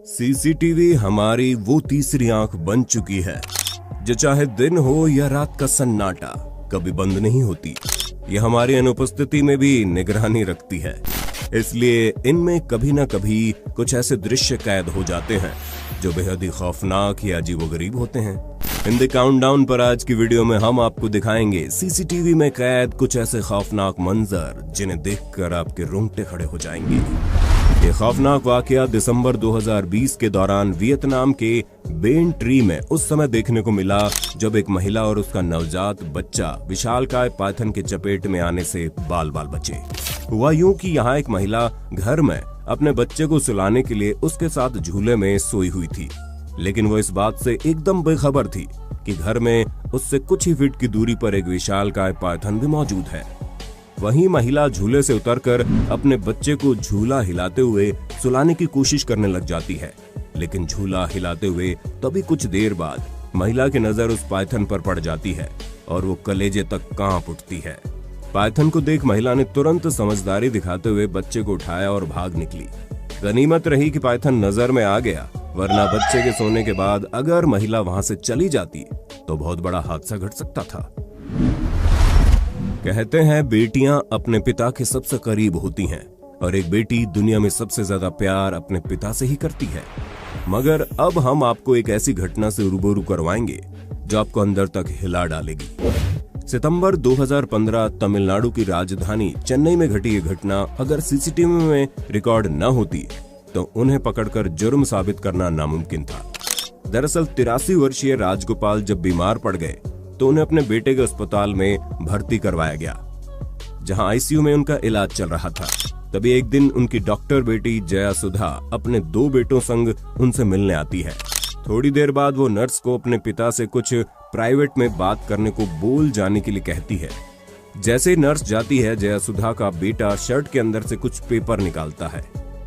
CCTV हमारी वो तीसरी आंख बन चुकी है जो चाहे दिन हो या रात का सन्नाटा कभी बंद नहीं होती। ये हमारी अनुपस्थिति में भी निगरानी रखती है, इसलिए इनमें कभी ना कभी कुछ ऐसे दृश्य कैद हो जाते हैं जो बेहद ही खौफनाक या अजीबोगरीब होते हैं। इन द काउंटडाउन पर आज की वीडियो में हम आपको दिखाएंगे सीसीटीवी में कैद कुछ ऐसे खौफनाक मंजर जिन्हें देखकर आपके रोंगटे खड़े हो जाएंगे। ये खौफनाक वाकया दिसंबर 2020 के दौरान वियतनाम के बेन ट्री में उस समय देखने को मिला जब एक महिला और उसका नवजात बच्चा विशालकाय पाइथन के चपेट में आने से बाल बाल बचे। हुआ यूं कि यहाँ एक महिला घर में अपने बच्चे को सुलाने के लिए उसके साथ झूले में सोई हुई थी, लेकिन वो इस बात से एकदम बेखबर थी कि घर में उससे कुछ ही फीट की दूरी पर एक विशालकाय पाइथन भी मौजूद है। वहीं महिला झूले से उतरकर अपने बच्चे को झूला हिलाते हुए सुलाने की कोशिश करने लग जाती है, लेकिन झूला हिलाते हुए तभी कुछ देर बाद महिला की नजर उस पाइथन पर पड़ जाती है और वो कलेजे तक कांप उठती है। पाइथन को देख महिला ने तुरंत समझदारी दिखाते हुए बच्चे को उठाया और भाग निकली। गनीमत रही कि पाइथन नजर में आ गया, वरना बच्चे के सोने के बाद अगर महिला वहां से चली जाती तो बहुत बड़ा हादसा घट सकता था। कहते हैं बेटियां अपने पिता के सबसे करीब होती हैं और एक बेटी दुनिया में सबसे ज्यादा प्यार अपने पिता से ही करती है। मगर अब हम आपको एक ऐसी घटना से रूबरू करवाएंगे जो आपको अंदर तक हिला डालेगी। सितंबर 2015 तमिलनाडु की राजधानी चेन्नई में घटी ये घटना अगर सीसीटीवी में रिकॉर्ड न होती तो उन्हें पकड़कर जुर्म साबित करना नामुमकिन था। दरअसल 83 वर्षीय राजगोपाल जब बीमार पड़ गए तो उन्हें अपने बेटे के अस्पताल में भर्ती करवाया गया, जहां आईसीयू में उनका इलाज चल रहा था। तभी एक दिन उनकी डॉक्टर बेटी जया सुधा अपने 2 बेटों संग उनसे मिलने आती है। थोड़ी देर बाद वो नर्स को अपने पिता से कुछ प्राइवेट में बात करने को बोल जाने के लिए कहती है। जैसे ही नर्स जाती है, जया सुधा का बेटा शर्ट के अंदर से कुछ पेपर निकालता है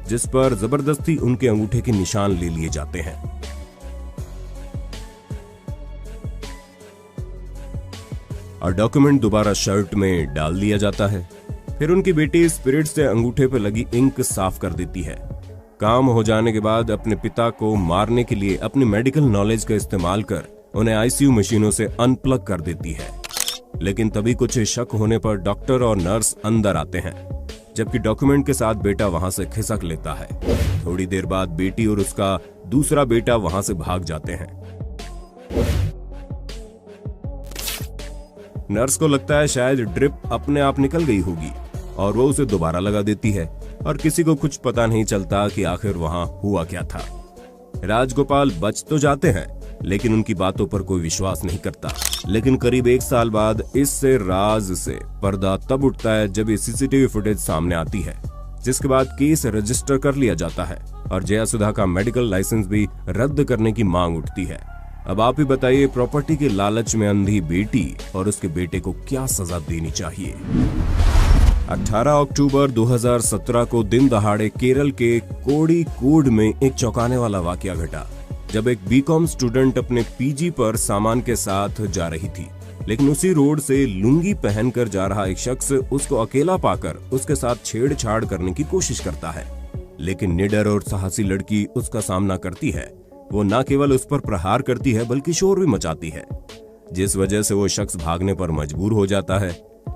जिस पर जबरदस्ती उनके अंगूठे के निशान ले लिए जाते हैं। और डॉक्यूमेंट दोबारा शर्ट में डाल दिया जाता है। फिर उनकी बेटी स्पिरिट से अंगूठे पर लगी इंक साफ कर देती है। काम हो जाने के बाद अपने पिता को मारने के लिए अपनी मेडिकल नॉलेज का इस्तेमाल कर उन्हें आईसीयू मशीनों से अनप्लग कर देती है। लेकिन तभी कुछ शक होने पर डॉक्टर और नर्स अंदर आते हैं, जबकि डॉक्यूमेंट के साथ बेटा वहां से खिसक लेता है। थोड़ी देर बाद बेटी और उसका दूसरा बेटा वहां से भाग जाते हैं। नर्स को लगता है शायद ड्रिप अपने आप निकल गई होगी और वो उसे दोबारा लगा देती है और किसी को कुछ पता नहीं चलता कि आखिर वहां हुआ क्या था। राजगोपाल बच तो जाते हैं, लेकिन उनकी बातों पर कोई विश्वास नहीं करता। लेकिन करीब 1 साल बाद इससे राज से पर्दा तब उठता है जब ये सीसीटीवी फुटेज सामने आती है, जिसके बाद केस रजिस्टर कर लिया जाता है और जया सुधा का मेडिकल लाइसेंस भी रद्द करने की मांग उठती है। अब आप ही बताइए, प्रॉपर्टी के लालच में अंधी बेटी और उसके बेटे को क्या सजा देनी चाहिए। 18 अक्टूबर 2017 को दिन दहाड़े केरल के कोड़िकोड में एक चौंकाने वाला वाकया घटा, जब एक बीकॉम स्टूडेंट अपने पीजी पर सामान के साथ जा रही थी, लेकिन उसी रोड से लुंगी पहनकर जा रहा एक शख्स उसको अकेला पाकर उसके साथ छेड़छाड़ करने की कोशिश करता है। लेकिन निडर और साहसी लड़की उसका सामना करती है। वो न केवल उस पर प्रहार करती है बल्कि शोर भी मचाती है, जिस वजह से वो शख्स भागने पर मजबूर हो जाता है।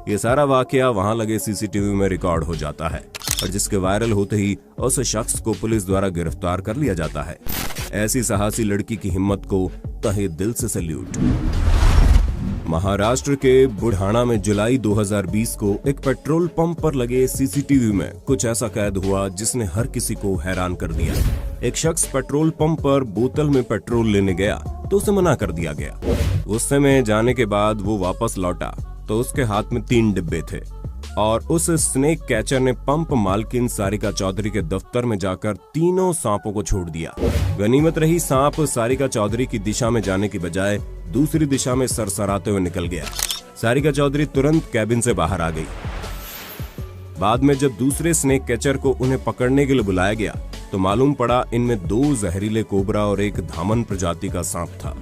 ये सारा वाकया वहां लगे सीसीटीवी में रिकॉर्ड हो जाता है और जिसके वायरल होते ही उस शख्स को पुलिस द्वारा गिरफ्तार कर लिया जाता है। ऐसी साहसी लड़की की हिम्मत को तहे दिल से सैल्यूट। महाराष्ट्र के बुढ़ाना में जुलाई 2020 को एक पेट्रोल पंप पर लगे सीसीटीवी में कुछ ऐसा कैद हुआ जिसने हर किसी को हैरान कर दिया। एक शख्स पेट्रोल पंप पर बोतल में पेट्रोल लेने गया तो उसे मना कर दिया गया। गुस्से में जाने के बाद वो वापस लौटा तो उसके हाथ में 3 डिब्बे थे और उस स्नेक कैचर ने पंप मालकिन सारिका चौधरी के दफ्तर में जाकर तीनों सांपों को छोड़ दिया। गनीमत रही, सांप सारिका चौधरी की दिशा में जाने की बजाय दूसरी दिशा में सरसराते हुए निकल गया। सारिका चौधरी तुरंत कैबिन से बाहर आ गई। बाद में जब दूसरे स्नेक कैचर को उन्हें पकड़ने के लिए बुलाया गया तो मालूम पड़ा इनमें 2 जहरीले कोबरा और एक धामन प्रजाति का सांप था।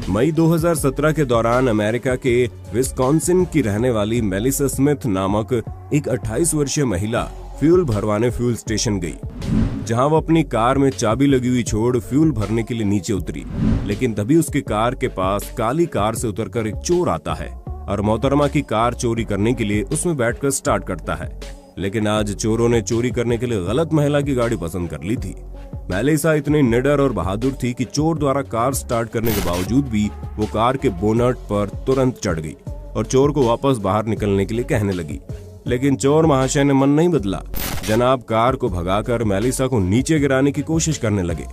मई 2017 के दौरान अमेरिका के विस्कॉन्सिन की रहने वाली मेलिसा स्मिथ नामक एक 28 वर्षीय महिला फ्यूल भरवाने फ्यूल स्टेशन गई। जहां वो अपनी कार में चाबी लगी हुई छोड़ फ्यूल भरने के लिए नीचे उतरी। लेकिन तभी उसकी कार के पास काली कार से उतरकर एक चोर आता है और मोहतरमा की कार चोरी करने के लिए उसमें बैठकर स्टार्ट करता है। लेकिन आज चोरों ने चोरी करने के लिए गलत महिला की गाड़ी पसंद कर ली थी। मेलिसा इतनी निडर और बहादुर थी कि चोर द्वारा कार स्टार्ट करने के बावजूद भी वो कार के बोनट पर तुरंत चढ़ गई और चोर को वापस बाहर निकलने के लिए कहने लगी। लेकिन चोर महाशय ने मन नहीं बदला। जनाब कार को भगाकर मेलिसा को नीचे गिराने की कोशिश करने लगे।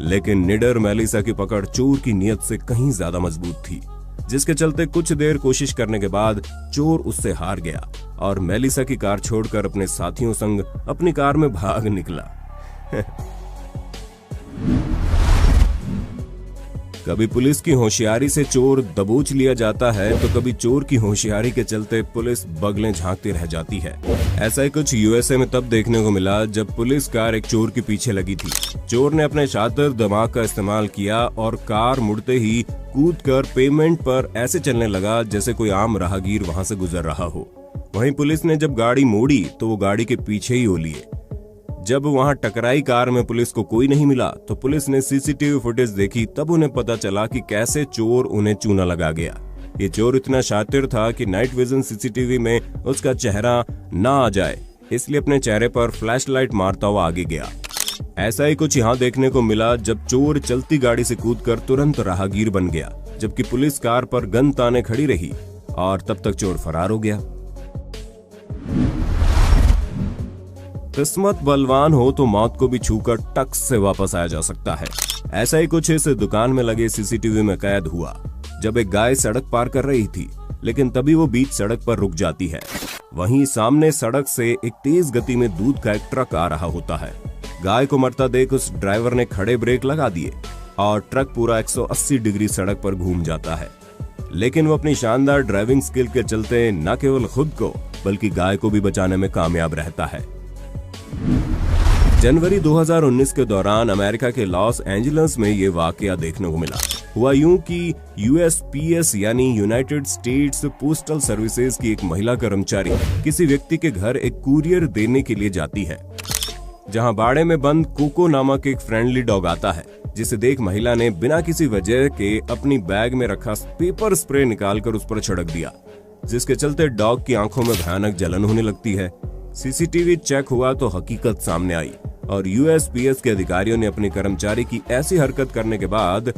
लेकिन निडर मेलिसा की पकड़ चोर की नीयत से कहीं ज्यादा मजबूत थी, जिसके चलते कुछ देर कोशिश करने के बाद चोर उससे हार गया और मेलिसा की कार छोड़कर अपने साथियों संग अपनी कार में भाग निकला। कभी पुलिस की होशियारी से चोर दबोच लिया जाता है तो कभी चोर की होशियारी के चलते पुलिस बगलें झांकती रह जाती है। ऐसा ही कुछ यूएसए में तब देखने को मिला जब पुलिस कार एक चोर के पीछे लगी थी। चोर ने अपने शातिर दिमाग का इस्तेमाल किया और कार मुड़ते ही कूदकर पेमेंट पर ऐसे चलने लगा जैसे कोई आम राहगीर वहां से गुजर रहा हो। वहीं पुलिस ने जब गाड़ी मोड़ी तो वो गाड़ी के पीछे ही हो लिए। जब वहां टकराई कार में पुलिस को कोई नहीं मिला तो पुलिस ने सीसीटीवी फुटेज देखी। तब उन्हें पता चला कि कैसे चोर उन्हें चूना लगा गया। ये चोर इतना शातिर था कि नाइट विजन सीसीटीवी में उसका चेहरा ना आ जाए, इसलिए अपने चेहरे पर फ्लैशलाइट मारता हुआ आगे गया। ऐसा ही कुछ यहाँ देखने को मिला जब चोर चलती गाड़ी से कूदकर तुरंत राहगीर बन गया, जबकि पुलिस कार पर गन ताने खड़ी रही और तब तक चोर फरार हो गया। किस्मत बलवान हो तो मौत को भी छूकर टक से वापस आया जा सकता है। ऐसा ही कुछ इस दुकान में लगे सीसीटीवी में कैद हुआ जब एक गाय सड़क पार कर रही थी, लेकिन तभी वो बीच सड़क पर रुक जाती है। वहीं सामने सड़क से एक तेज गति में दूध का एक ट्रक आ रहा होता है। गाय को मरता देख उस ड्राइवर ने खड़े ब्रेक लगा दिए और ट्रक पूरा 180 डिग्री सड़क पर घूम जाता है। लेकिन वो अपनी शानदार ड्राइविंग स्किल के चलते न केवल खुद को बल्कि गाय को भी बचाने में कामयाब रहता है। जनवरी 2019 के दौरान अमेरिका के लॉस एंजल्स में ये वाकया देखने को मिला। हुआ यूं कि यूएसपीएस यानी यूनाइटेड स्टेट्स पोस्टल सर्विसेज की एक महिला कर्मचारी किसी व्यक्ति के घर एक कुरियर देने के लिए जाती है, जहां बाड़े में बंद कोको नामक एक फ्रेंडली डॉग आता है, जिसे देख महिला ने बिना किसी वजह के अपनी बैग में रखा पेपर स्प्रे निकालकर उस पर छिड़क दिया, जिसके चलते डॉग की आंखों में भयानक जलन होने लगती है। सीसीटीवी चेक हुआ तो हकीकत सामने आई और यूएसपीएस के अधिकारियों ने अपने कर्मचारी की ऐसी हरकत करने के बाद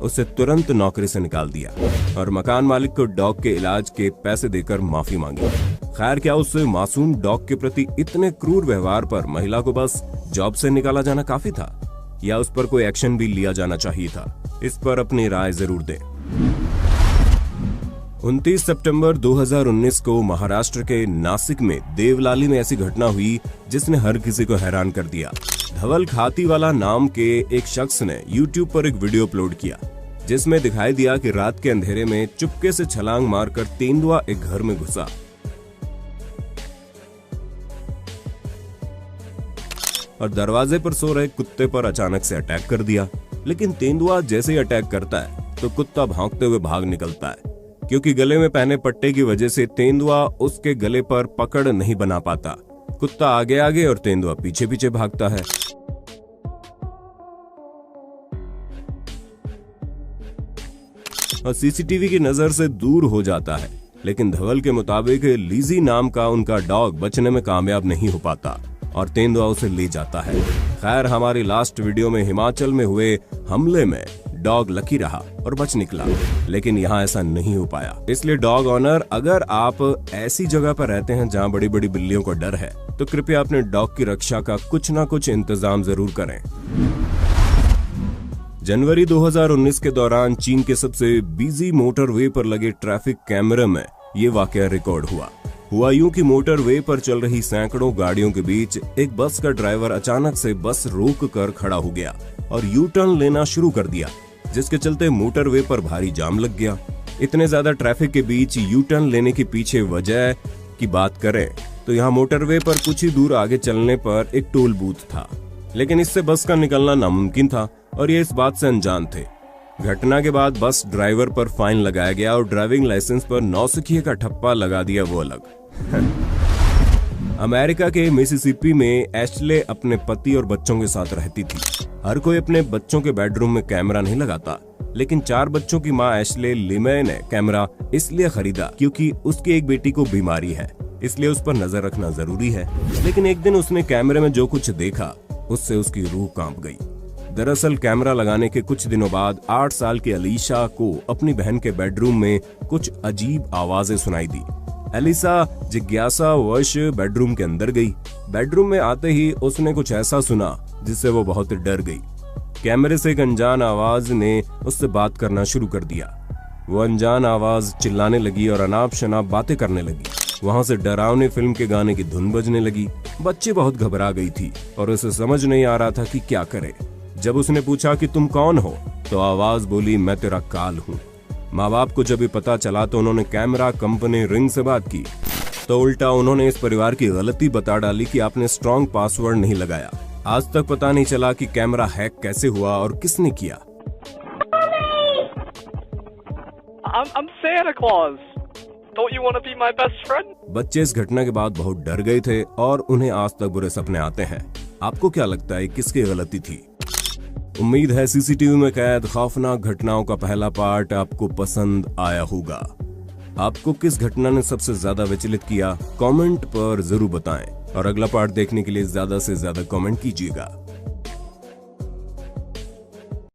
उसे तुरंत नौकरी से निकाल दिया और मकान मालिक को डॉग के इलाज के पैसे देकर माफी मांगी। खैर, क्या उस मासूम डॉग के प्रति इतने क्रूर व्यवहार पर महिला को बस जॉब से निकाला जाना काफी था या उस पर कोई एक्शन भी लिया जाना चाहिए था? इस पर अपनी राय जरूर दें। 29 सितंबर 2019 को महाराष्ट्र के नासिक में देवलाली में ऐसी घटना हुई जिसने हर किसी को हैरान कर दिया। धवल खातीवाला नाम के एक शख्स ने YouTube पर एक वीडियो अपलोड किया जिसमें दिखाई दिया कि रात के अंधेरे में चुपके से छलांग मारकर तेंदुआ एक घर में घुसा और दरवाजे पर सो रहे कुत्ते पर अचानक से अटैक कर दिया। लेकिन तेंदुआ जैसे ही अटैक करता है तो कुत्ता भागते हुए भाग निकलता है, क्योंकि गले में पहने पट्टे की वजह से तेंदुआ उसके गले पर पकड़ नहीं बना पाता। कुत्ता आगे आगे और तेंदुआ पीछे पीछे भागता है। और सीसीटीवी की नजर से दूर हो जाता है, लेकिन धवल के मुताबिक लीजी नाम का उनका डॉग बचने में कामयाब नहीं हो पाता और तेंदुआ उसे ले जाता है। खैर, हमारी लास्ट वीडियो में हिमाचल में हुए हमले में डॉग लकी रहा और बच निकला, लेकिन यहाँ ऐसा नहीं हो पाया। इसलिए डॉग ऑनर, अगर आप ऐसी जगह पर रहते हैं जहाँ बड़ी बड़ी बिल्लियों का डर है तो कृपया अपने डॉग की रक्षा का कुछ ना कुछ इंतजाम जरूर करें। जनवरी 2019 के दौरान चीन के सबसे बिजी मोटरवे पर लगे ट्रैफिक कैमरे में ये वाकया रिकॉर्ड हुआ यूं कि मोटरवे पर चल रही सैकड़ों गाड़ियों के बीच एक बस का ड्राइवर अचानक से बस रोक कर खड़ा हो गया और यू टर्न लेना शुरू कर दिया, जिसके चलते मोटरवे पर भारी जाम लग गया। इतने ज्यादा ट्रैफिक के बीच यू टर्न लेने के पीछे वजह की बात करें तो यहाँ मोटरवे पर कुछ ही दूर आगे चलने पर एक टोल बूथ था, लेकिन इससे बस का निकलना नामुमकिन था और ये इस बात से अनजान थे। घटना के बाद बस ड्राइवर पर फाइन लगाया गया और ड्राइविंग लाइसेंस पर नौसिखिए का ठप्पा लगा दिया, वो अलग। अमेरिका के मिसिसिपी में एशले अपने पति और बच्चों के साथ रहती थी। हर कोई अपने बच्चों के बेडरूम में कैमरा नहीं लगाता, लेकिन 4 बच्चों की माँ एशले लिमे ने कैमरा इसलिए खरीदा क्योंकि उसकी एक बेटी को बीमारी है, इसलिए उस पर नजर रखना जरूरी है। लेकिन एक दिन उसने कैमरे में जो कुछ देखा उससे उसकी रूह कांप गई। दरअसल कैमरा लगाने के कुछ दिनों बाद 8 साल की अलीशा को अपनी बहन के बेडरूम में कुछ अजीब आवाजें सुनाई दी। अलीशा जिज्ञासावश बेडरूम के अंदर गई। बेडरूम में आते ही उसने कुछ ऐसा सुना जिससे वो बहुत डर गई। कैमरे से एक अनजान आवाज ने उससे बात करना शुरू कर दिया। वो अनजान आवाज चिल्लाने लगी और अनाप शनाप बातें करने लगी। वहां से डरावनी फिल्म के गाने की धुन बजने लगी। बच्ची बहुत घबरा गई थी और उसे समझ नहीं आ रहा था कि क्या करे। जब उसने पूछा कि तुम कौन हो, तो आवाज बोली, मैं तेरा काल हूँ। माँ बाप को जब भी पता चला तो उन्होंने कैमरा कंपनी रिंग से बात की, तो उल्टा उन्होंने इस परिवार की गलती बता डाली कि आपने स्ट्रॉन्ग पासवर्ड नहीं लगाया। आज तक पता नहीं चला कि कैमरा हैक कैसे हुआ और किसने किया। I'm Santa Claus. Don't you want to be my best friend? बच्चे इस घटना के बाद बहुत डर गए थे और उन्हें आज तक बुरे सपने आते हैं। आपको क्या लगता है किसकी गलती थी? उम्मीद है सीसीटीवी में कैद खौफनाक घटनाओं का पहला पार्ट आपको पसंद आया होगा। आपको किस घटना ने सबसे ज्यादा विचलित किया? कमेंट पर जरूर बताएं और अगला पार्ट देखने के लिए ज्यादा से ज्यादा कमेंट कीजिएगा।